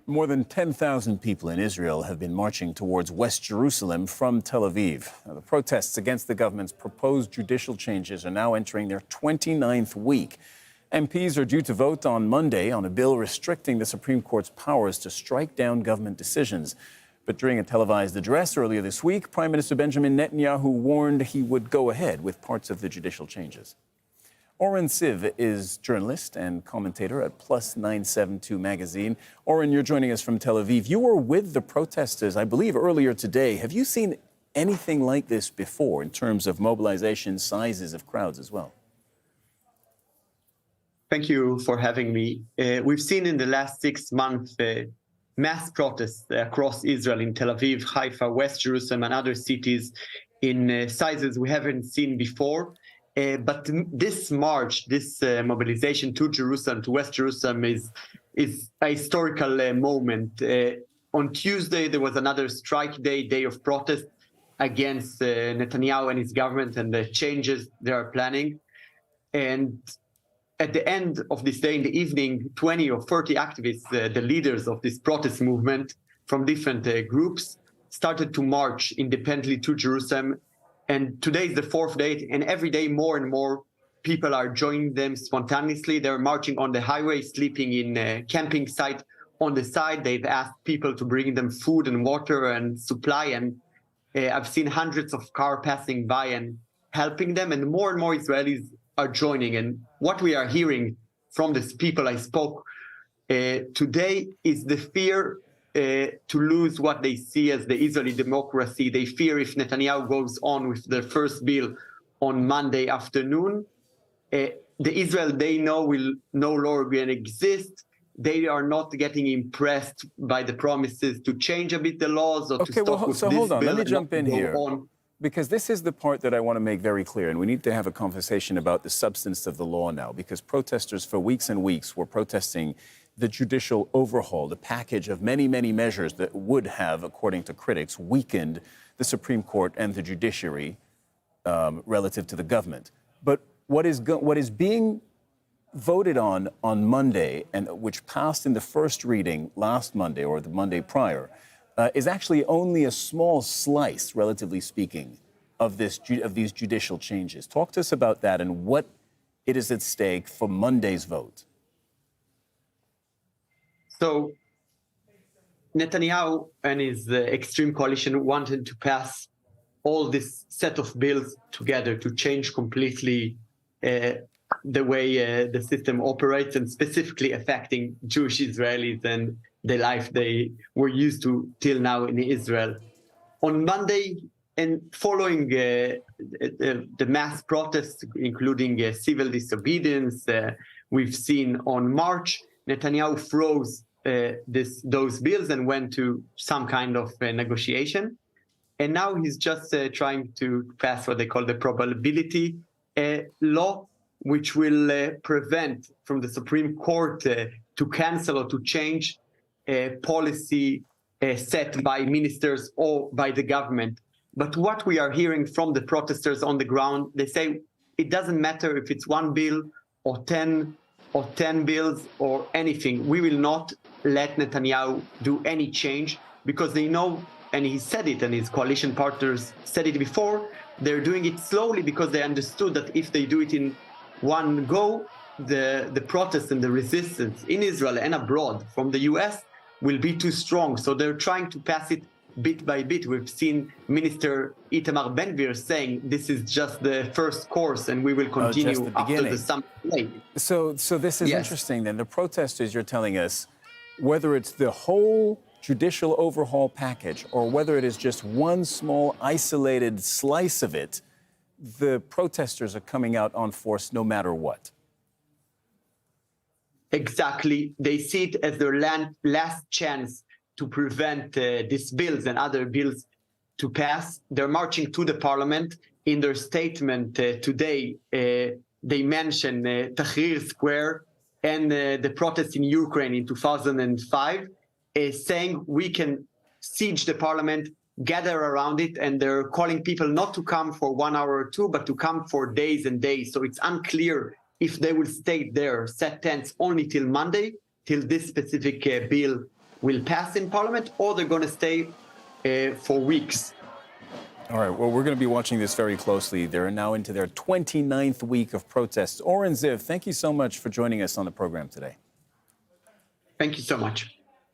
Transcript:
More than 10,000 people in Israel have been marching towards West Jerusalem from Tel Aviv. Now, the protests against the government's proposed judicial changes are now entering their 29th week. MPs are due to vote on Monday on a bill restricting the Supreme Court's powers to strike down government decisions. But during a televised address earlier this week, Prime Minister Benjamin Netanyahu warned he would go ahead with parts of the judicial changes. Oren Ziv is journalist and commentator at Plus 972 magazine. Oren, you're joining us from Tel Aviv. You were with the protesters, I believe, earlier today. Have you seen anything like this before in terms of mobilization, sizes of crowds as well? Thank you for having me. We've seen in the last 6 months mass protests across Israel, in Tel Aviv, Haifa, West Jerusalem, and other cities in sizes we haven't seen before. But this march, this mobilization to Jerusalem, to West Jerusalem, is a historical moment. On Tuesday, there was another strike day of protest against Netanyahu and his government and the changes they are planning. And at the end of this day, in the evening, 20 or 30 activists, the leaders of this protest movement from different groups, started to march independently to Jerusalem. And today is the 4th day, and every day more and more people are joining them spontaneously. They're marching on the highway, sleeping in a camping site on the side. They've asked people to bring them food and water and supply. And I've seen hundreds of cars passing by and helping them. And more Israelis are joining. And what we are hearing from these people I spoke today is the fear to lose what they see as the Israeli democracy. They fear if Netanyahu goes on with the first bill on Monday afternoon, the Israel they know will no longer exist. They are not getting impressed by the promises to change a bit the laws or to stop with this bill. So hold on, let me jump in here. Because this is the part that I want to make very clear, and we need to have a conversation about the substance of the law now, because protesters for weeks and weeks were protesting the judicial overhaul, the package of many measures that would have, according to critics, weakened the Supreme Court and the judiciary relative to the government. But what is being voted on Monday, and which passed in the first reading last Monday or the Monday prior, is actually only a small slice, relatively speaking, of these judicial changes. Talk to us about that and what it is at stake for Monday's vote. So Netanyahu and his extreme coalition wanted to pass all this set of bills together to change completely the way the system operates, and specifically affecting Jewish Israelis and the life they were used to till now in Israel. On Monday, and following the mass protests, including civil disobedience we've seen on March, Netanyahu froze those bills and went to some kind of negotiation. And now he's just trying to pass what they call the probability law, which will prevent from the Supreme Court to cancel or to change policy set by ministers or by the government. But what we are hearing from the protesters on the ground, they say it doesn't matter if it's one bill or 10 bills or anything. We will not let Netanyahu do any change, because they know, and he said it, and his coalition partners said it before, they're doing it slowly because they understood that if they do it in one go, the protests and the resistance in Israel and abroad from the US will be too strong. So they're trying to pass it bit by bit. We've seen Minister Benjamin saying this is just the first course and we will continue after the summer break. So this is interesting then. The protesters, you're telling us, whether it's the whole judicial overhaul package or whether it is just one small isolated slice of it, the protesters are coming out on force no matter what. Exactly. They see it as their last chance to prevent these bills and other bills to pass. They're marching to the parliament. In their statement today, they mention Tahrir Square and the protests in Ukraine in 2005, saying we can siege the parliament, gather around it, and they're calling people not to come for 1 hour or two, but to come for days and days. So it's unclear if they will stay there, set tents only till Monday, till this specific bill will pass in parliament, or they're going to stay for weeks. All right, well, we're going to be watching this very closely. They're now into their 29th week of protests. Oren Ziv, thank you so much for joining us on the program today. Thank you so much.